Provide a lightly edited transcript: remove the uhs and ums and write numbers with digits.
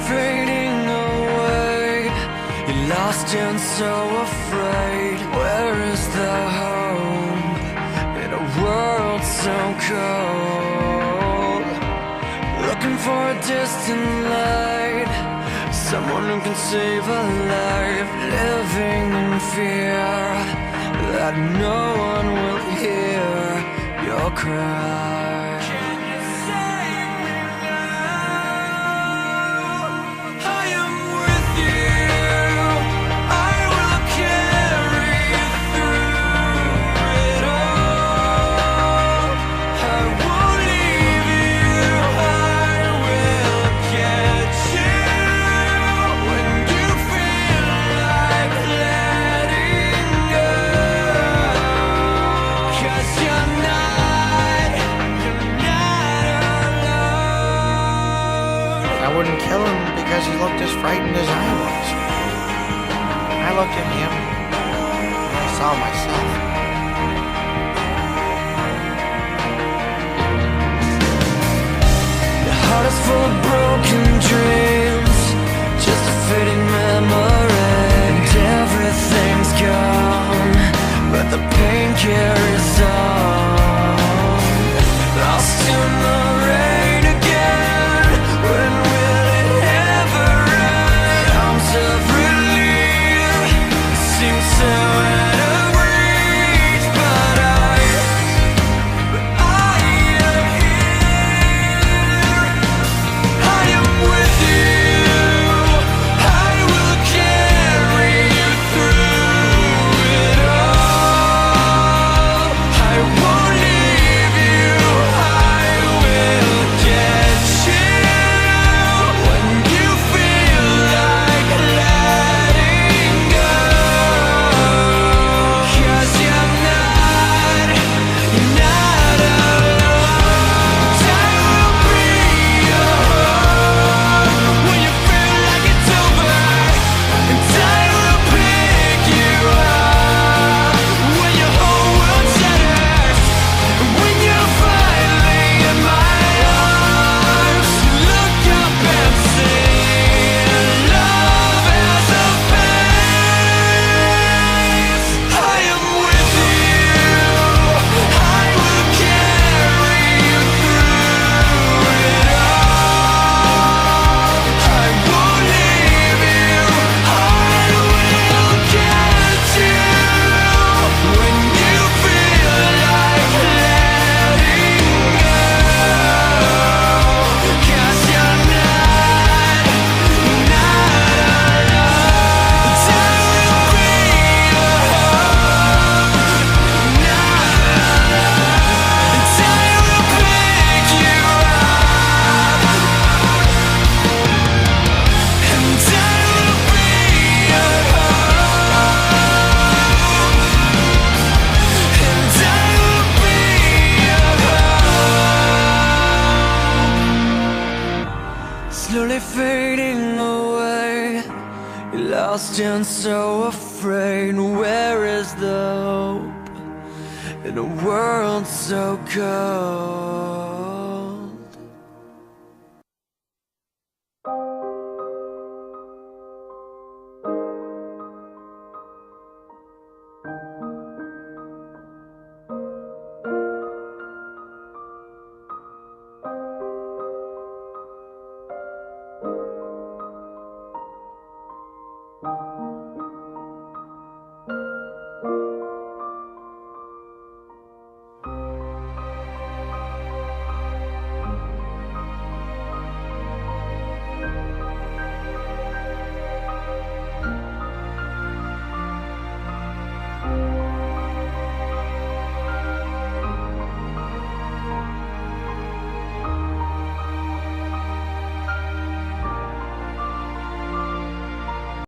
fading away. You're lost and so afraid. Where is the hope in a world so cold? Looking for a distant light, someone who can save a life. Living in fear that no one will hear your cry. I wouldn't kill him because he looked as frightened as I was. I looked at him and I saw myself. Your heart is full of broken dreams, just a fading memory. And everything's gone, but the pain carries on. Lost in the rain again. When will it ever end? Arms of relief seem so out of reach, but I am here. I am with you. I will carry you through it all. I won't leave you. I will get you when you feel like letting go. 'Cause you're not alone. I will be your home when you feel like it's over, and I will pick you up when your whole world shatters. And when you're finally in my arms, look up and see love has a face. I am with you. I will carry you through it all. I won't leave you. I will get you when you feel like letting go. 'Cause you're not alone. I will be your home. And I will pick you up. And I will be your home. And I will be your home. Slowly fading away. You're lost and so afraid. Where is the hope in a world so cold?